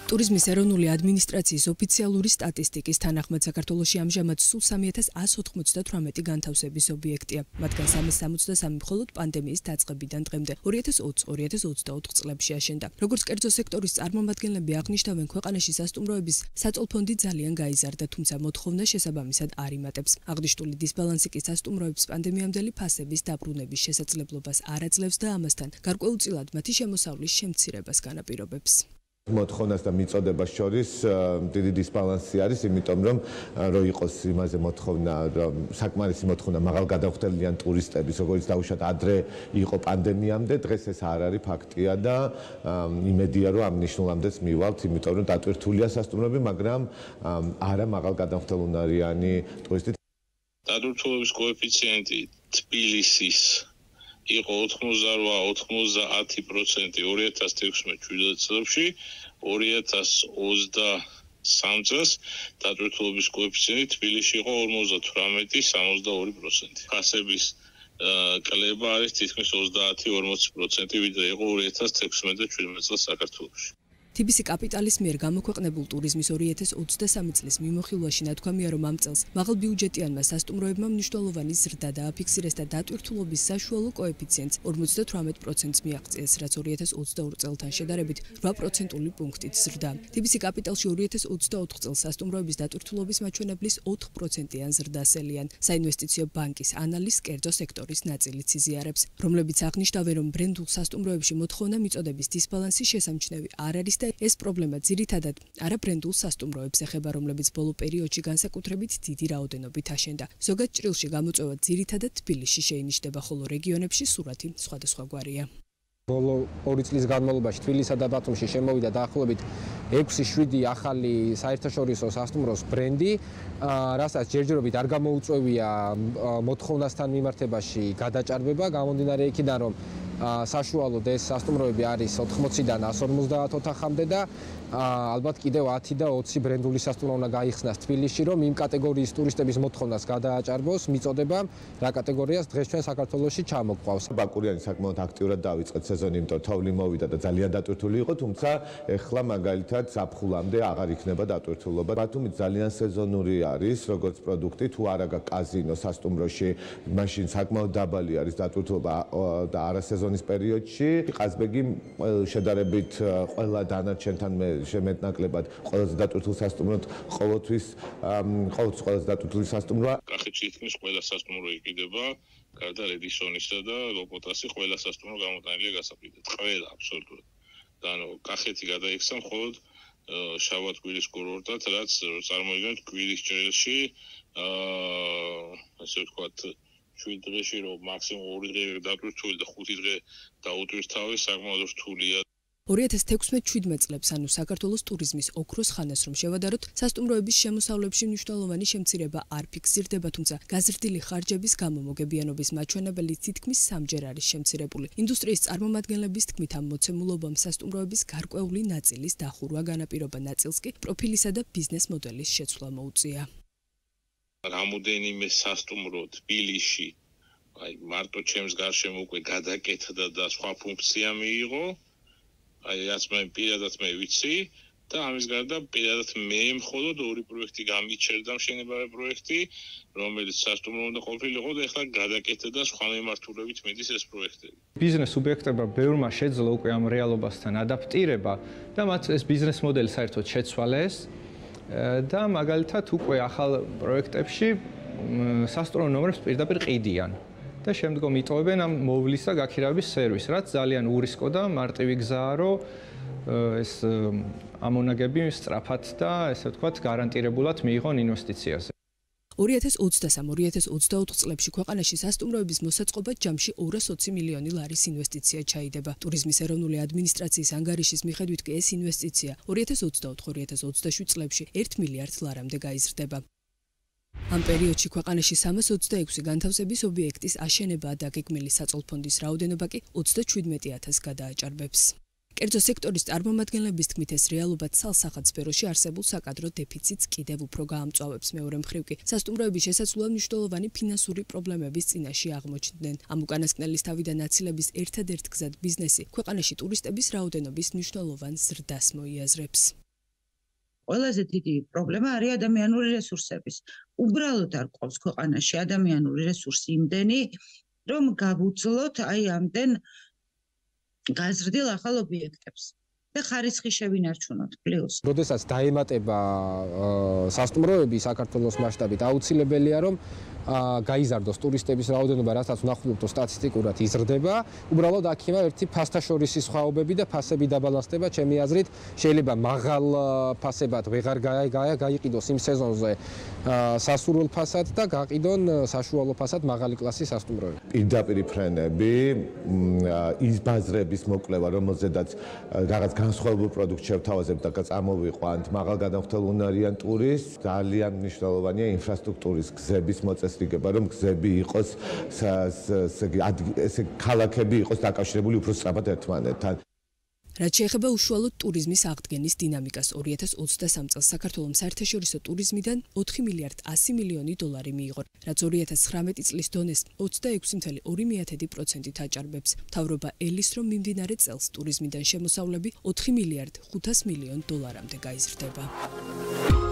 ტურიზმის ეროვნული ადმინისტრაციის ოფიციალური სტატისტიკის თანახმად საქართველოში ამჟამად სულ 3198 განთავსების ობიექტია. მათგან 363 მხოლოდ პანდემიის დაწყებიდან დღემდე 2020-2024 წლებში აშენდა. როგორც კერძო სექტორის წარმომადგენლები აღნიშნავენ, ქვეყანაში სასტუმროების საწოლ ფონდი ძალიან გაიზარდა, თუმცა მოთხოვნა შესაბამისად არ იმატებს. აღნიშნული დისბალანსი კი სასტუმროებს პანდემიამდელი ფასების დაბრუნების შესაძლებლობას არ აძლევს და ამასთან გარკვეულწილად მათი შემოსავლის შემცირებას განაპირობებს. მოთხოვნას და მიწოდებას შორის დიდი დისბალანსი არის, იმიტომ რომ იყოს იმაზე მოთხოვნა, საკმარისი მოთხოვნა მაღალგადახდელიანი ტურისტების, როგორც დაუშვათ ადრე იყო პანდემიამდე, დღეს ეს არ არის ფაქტია და იმედია რომ ამ ნიშნულამდეც მივალთ, იმიტომ რომ დატვირთულია სასტუმროები, მაგრამ არა მაღალგადახდელუნარიანი ტურისტი. დატვირთულობის კოეფიციენტი თბილისის იყო 88-90% 2016 წლებში, 2023 წელს დატვირთულობის კოეფიციენტი თბილისში იყო 58-62%. ფასების კლება არის თითქმის 30-40%, ვიდრე იყო 2016-17 წელს საქართველოში. TBC კაპიტალის მიერ გამოქვეყნებულ ტურიზმის 2023 წლის მიმოხილვაში ნათქვამია, რომ ამ წელს მაღალბიუჯეტიანმა სასტუმროებმა მნიშვნელოვანი ზრდა დააფიქსირეს და დატვირთულობის საშუალო კოეფიციენტს 58%-ს მიაღწიეს, რაც 2022 წელთან შედარებით 8%-ული პუნქტით ზრდა. TBC კაპიტალში 2024 წელს სასტუმროების დატვირთულობის მაჩვენებლის 4%-იან ზრდას ელიან. საინვესტიციო ბანკის ანალიზს კერძო სექტორის ნაწილიც იზიარებს, რომლებიც აღნიშნავენ, რომ ბრენდულ სასტუმროებში მოთხოვნა მიწოდების დისბალანსი შესამჩნევი არ არის. ეს პრობლემა ძირითადად არაბრენდულ სასტუმროებს ეხება, რომლებიც ბოლო პერიოდში განსაკუთრებით დიდი რაოდენობით აშენდა. ზოგად ჭრილში გამოწვევა ძირითადად თბილისში შეინიშნება, ხოლო რეგიონებში სურათი სხვადასხვაგვარია. ბოლო 2 წლის განმავლობაში თბილისსა და ბათუმში შემოვიდა დაახლოებით 6-7 ახალი საერთაშორისო სასტუმროს ბრენდი, რასაც ჯერჯერობით არ გამოუწვევია მოთხოვნასთან მიმართებაში გადაჭარბება, გამომდინარე იქიდან, რომ საშუალოდ ეს სასტუმროები არის 80-დან 150 ოთახამდე და ალბათ კიდევ 10 და 20 ბრენდული სასტუმრო უნდა გაიხსნას თბილისში, რომ იმ კატეგორიის ტურისტების მოთხოვნას გადააჭარბოს მიწოდება, რა კატეგორიას დღეს ჩვენ საქართველოში ჩამოყვავს. ბაკურიანი საკმაოდ აქტიურად დაიწყეთ სეზონი, იმიტომ თოვლი მოვიდა და ძალიან დატვირთული იყო, თუმცა ეხლა მაგალითად ზაფხულამდე აღარ იქნება დატვირთულობა. ბათუმი ძალიან სეზონური არის, როგორც პროდუქტი, თუ არა გაქვს კაზინო სასტუმროში, მაშინ საკმაოდ დაბალი არის დატვირთულობა და არასეზონის პერიოდში. ყაზბეგი შედარებით ყველა დანარჩენთან შემეტნაკლებად ყველაზე დატვირთულ სასტუმროდ ყოველთვის ყველაზე დატვირთული სასტუმროა. კახეთში თითქმის ყველა სასტუმრო იყიდება, გარდა რედისონისა და ლოპოტასი ყველა სასტუმრო გამოტანილია გასაფრიდად. ყველა აბსოლუტურად. და კახეთი გადაიქცა მხოლოდ შავადგვირის კურორტად, რაც წარმოიდგინეთ კვირის ჭრილში, ასე ვთქვათ, 7 დღეში რომ მაქსიმუმ 2 დღე დატვირთული და 5 დღე დაუტვირთავი, საკმაოდ რთულია. 2016-17 წლებს, ანუ საქართველოს ტურიზმის ოქროს ხანას რომ შევადაროთ, სასტუმროების შემოსავლებში მნიშვნელოვანი შემცირება არ ფიქსირდება, თუმცა გაზრდილი ხარჯების გამო მოგებიანობის მაჩვენებელი თითქმის 3-ჯერ არის შემცირებული. ინდუსტრიის წარმომადგენლების თქმით, ამ მოცემულობამ სასტუმროების გარკვეული ნაწილის დახურვა განაპირობა, ნაწილს კი პროფილისა და ბიზნეს მოდელის შეცვლა მოუწია. რამოდენიმე სასტუმრო თბილისში, მარტო ჩემს გარშემო უკვე გადაკეთდა და სხვა ფუნქცია მიიღო. რაც მე პირადად ვიცი და ამის გარდა პირადად მე მხოლოდ 2 პროექტი გამიჩერდა, მშენებარე პროექტი, რომელიც სასტუმრო უნდა ყოფილიყო და ეხლა გადაკეთდა სხვა მიმართულებით მიდის ეს პროექტები. ბიზნეს სუბიექტებმა ბევრმა შეძლო უკვე ამ რეალობასთან ადაპტირება და მათ ეს ბიზნეს მოდელი საერთოდ შეცვალეს და მაგალითად უკვე ახალ პროექტებში სასტუმრო ნომრებს პირდაპირ ყიდიან. და შემდგომ იტოვებენ ამ მოვლის და გაქირავების სერვისს, რაც ძალიან ურისკო და მარტივი გზაა, რომ ეს ამონაგები სწრაფად და ესე ვთქვათ გარანტირებულად მიიღონ ინვესტიციაზე. 2023-2024 წლებში ქვეყანაში სასტუმროების მოსაწყობად ჯამში 220 მილიონი ლარის ინვესტიცია ჩაიდება. ტურიზმის ეროვნული ადმინისტრაციის ანგარიშის მიხედვით კი ეს ინვესტიცია 2024-2027 წლებში 1 მილიარდ ლარამდე გაიზრდება. ამ პერიოდში ქვეყანაში 326 განთავსების ობიექტის აშენება და გეგმილი საწოლფონდის რაოდენობა კი 37,000-ს გადააჭარბებს. კერძო სექტორის წარმომადგენლების თქმით, ეს რეალობად ცალსახად სფეროში არსებულ საკადრო დეფიციტს კიდევ უფრო გაამწვავებს. მეორე მხრივ კი სასტუმროების შესაძლოა მნიშვნელოვანი ფინანსური პრობლემების წინაშე აღმოჩნდნენ. ამ უკანასკნელის თავიდან აცილების ერთადერთ გზად ბიზნესი ქვეყანაში ტურისტების რაოდენობის მნიშვნელოვან ზრდას მოიაზრებს. ყველაზე დიდი პრობლემა არის ადამიანური რესურსების. უბრალოდ არ ყავს ქვეყანაში ადამიანური რესურსი იმდენი, რომ გავუძლოთ აი ამდენ გაზრდილ ახალ ობიექტებს. და ხარისხი შევინარჩუნოთ პლუს. როდესაც დაემატება სასტუმროები საქართველოს მასშტაბით, აუცილებელია რომ გაიზარდოს ტურისტების რაოდენობა, რასაც ვნახულობთ სტატისტიკურად იზრდება. უბრალოდ აქ იმა ერთი ფასთაშორისი სხვაობები და ფასები დაბალანსდება, ჩემი აზრით, შეიძლება მაღალ ფასებად ვეღარ გაიყიდოს იმ სეზონზე სასურველ ფასად და გაყიდონ საშუალო ფასად მაღალი კლასის სასტუმროები. პირდაპირ ფრენები, ის ბაზრების მოკვლევა, რომელზედაც რაღაც განსხვავებულ პროდუქტს შევთავაზებთ და წამოვიყვანთ მაღალ გადამხდელუნარიან ტურისტს, ძალიან მნიშვნელოვანია ინფრასტრუქტურის გზების მოწესრიგება, რომ გზები იყოს ესე ქალაქები იყოს დაკავშირებული უფრო სწრაფად ერთმანეთთან. რაც შეეხება უშუალოდ ტურიზმის აღდგენის დინამიკას, 2023 წელს საქართველოს საერთაშორისო ტურიზმიდან 4 მილიარდ 100 მილიონი დოლარი მიიღო, რაც 2019 წლის დონეს 26.2% აჭარბებს. მთავრობა ელისს, რომ მიმდინარე წელს ტურიზმიდან შემოსავლები 4 მილიარდ 500 მილიონ დოლარამდე გაიზრდება.